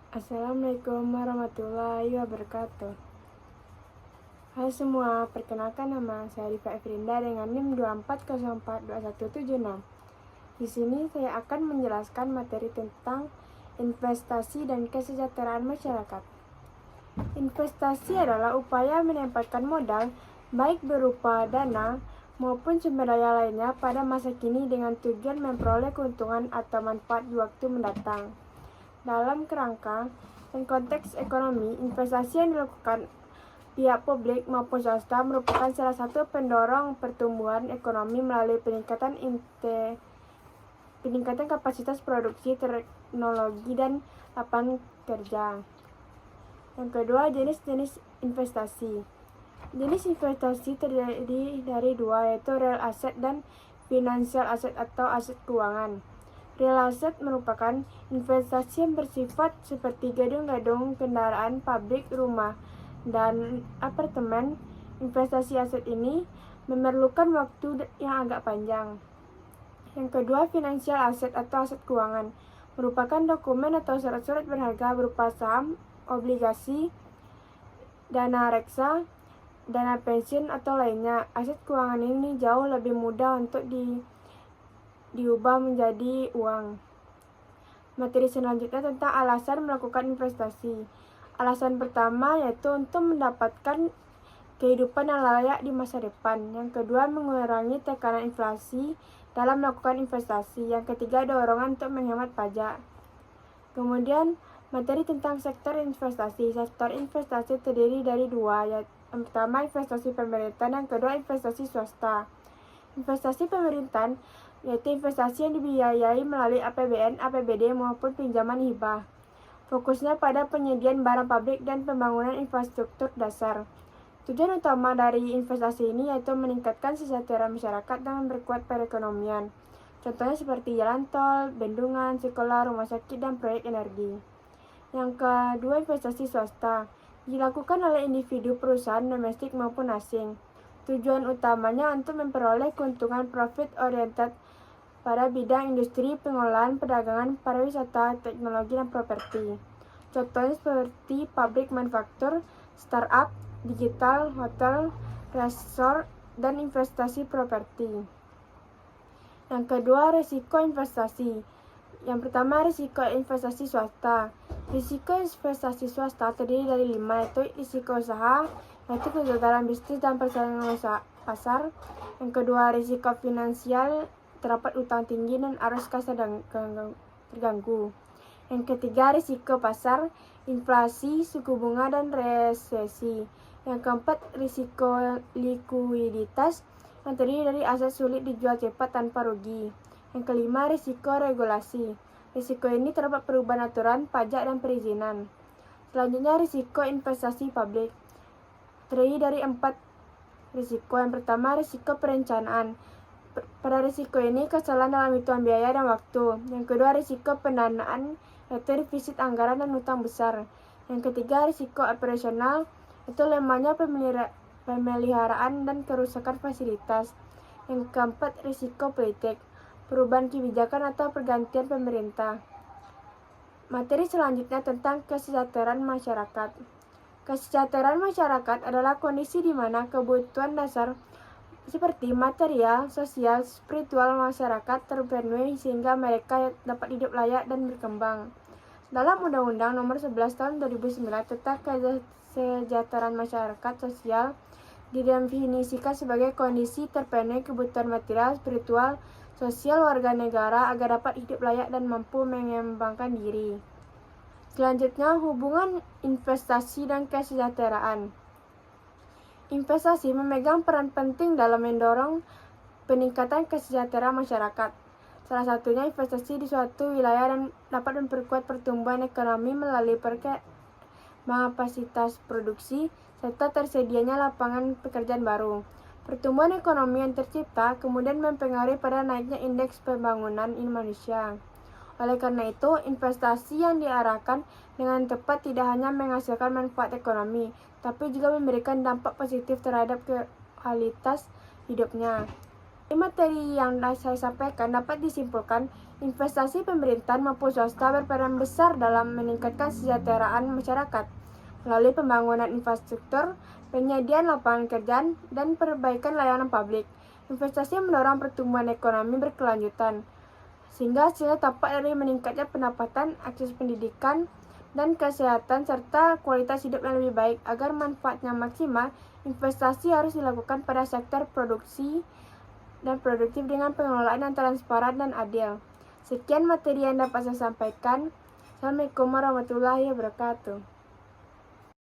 Assalamualaikum warahmatullahi wabarakatuh. Halo semua, perkenalkan nama saya Rifa Efrinda dengan NIM 24042176. Di sini saya akan menjelaskan materi tentang investasi dan kesejahteraan masyarakat. Investasi adalah upaya menempatkan modal, baik berupa dana maupun sumber daya lainnya pada masa kini dengan tujuan memperoleh keuntungan atau manfaat di waktu mendatang. Dalam kerangka dan konteks ekonomi, investasi yang dilakukan pihak publik maupun swasta merupakan salah satu pendorong pertumbuhan ekonomi melalui peningkatan kapasitas produksi, teknologi, dan lapangan kerja. Yang kedua, jenis-jenis investasi. Jenis investasi terdiri dari dua, yaitu real asset dan financial asset atau aset keuangan. Real asset merupakan investasi yang bersifat seperti gedung-gedung, kendaraan, pabrik, rumah, dan apartemen. Investasi aset ini memerlukan waktu yang agak panjang. Yang kedua, financial asset atau aset keuangan merupakan dokumen atau surat-surat berharga berupa saham, obligasi, dana reksa, dana pensiun, atau lainnya. Aset keuangan ini jauh lebih mudah untuk diubah menjadi uang. Materi selanjutnya tentang alasan melakukan investasi. Alasan pertama yaitu untuk mendapatkan kehidupan yang layak di masa depan. Yang kedua, mengurangi tekanan inflasi dalam melakukan investasi. Yang ketiga, dorongan untuk menghemat pajak. Kemudian, materi tentang sektor investasi. Sektor investasi terdiri dari dua, yaitu yang pertama investasi pemerintah, yang kedua investasi swasta. Investasi pemerintahan yaitu investasi yang dibiayai melalui APBN, APBD maupun pinjaman hibah. Fokusnya pada penyediaan barang pabrik dan pembangunan infrastruktur dasar. Tujuan utama dari investasi ini yaitu meningkatkan kesejahteraan masyarakat dan memperkuat perekonomian. Contohnya seperti jalan tol, bendungan, sekolah, rumah sakit, dan proyek energi. Yang kedua, investasi swasta. Dilakukan oleh individu, perusahaan domestik maupun asing. Tujuan utamanya untuk memperoleh keuntungan profit oriented pada bidang industri, pengolahan, perdagangan, pariwisata, teknologi, dan properti. Contohnya seperti pabrik manufaktur, startup, digital, hotel, resort, dan investasi properti. Yang kedua, risiko investasi. Yang pertama, risiko investasi swasta. Risiko investasi swasta terdiri dari 5, yaitu risiko usaha, yaitu kegagalan bisnis dan persaingan usaha pasar. Yang kedua, risiko finansial, terdapat utang tinggi dan arus kas terganggu. Yang ketiga, risiko pasar, inflasi, suku bunga, dan resesi. Yang keempat, risiko likuiditas, yang terdiri dari aset sulit dijual cepat tanpa rugi. Yang kelima, risiko regulasi. Risiko ini terdapat perubahan aturan, pajak, dan perizinan. Selanjutnya, risiko investasi publik. Terdiri dari 4 risiko. Yang pertama, risiko perencanaan. Pada risiko ini, kesalahan dalam hitungan biaya dan waktu. Yang kedua, risiko pendanaan, yaitu defisit anggaran dan utang besar. Yang ketiga, risiko operasional, itu lemahnya pemeliharaan dan kerusakan fasilitas. Yang keempat, risiko politik, perubahan kebijakan atau pergantian pemerintah. Materi selanjutnya tentang kesejahteraan masyarakat. Kesejahteraan masyarakat adalah kondisi di mana kebutuhan dasar seperti material, sosial, spiritual masyarakat terpenuhi sehingga mereka dapat hidup layak dan berkembang. Dalam Undang-Undang Nomor 11 Tahun 2009 tentang Kesejahteraan Masyarakat Sosial didefinisikan sebagai kondisi terpenuhi kebutuhan material, spiritual, sosial warga negara agar dapat hidup layak dan mampu mengembangkan diri. Selanjutnya, hubungan investasi dan kesejahteraan. Investasi memegang peran penting dalam mendorong peningkatan kesejahteraan masyarakat. Salah satunya investasi di suatu wilayah dan dapat memperkuat pertumbuhan ekonomi melalui perkembangan kapasitas produksi serta tersedianya lapangan pekerjaan baru. Pertumbuhan ekonomi yang tercipta kemudian mempengaruhi pada naiknya indeks pembangunan Indonesia. Oleh karena itu, investasi yang diarahkan dengan tepat tidak hanya menghasilkan manfaat ekonomi, tapi juga memberikan dampak positif terhadap kualitas hidupnya. Di materi yang saya sampaikan dapat disimpulkan, Investasi pemerintahan maupun swasta berperan besar dalam meningkatkan kesejahteraan masyarakat melalui pembangunan infrastruktur, penyediaan lapangan kerja, dan perbaikan layanan publik. Investasi mendorong pertumbuhan ekonomi berkelanjutan, sehingga hasilnya tampak dari meningkatnya pendapatan, akses pendidikan, dan kesehatan, serta kualitas hidup yang lebih baik. Agar manfaatnya maksimal, investasi harus dilakukan pada sektor produksi dan produktif dengan pengelolaan yang transparan dan adil. Sekian materi yang dapat saya sampaikan. Assalamualaikum warahmatullahi wabarakatuh.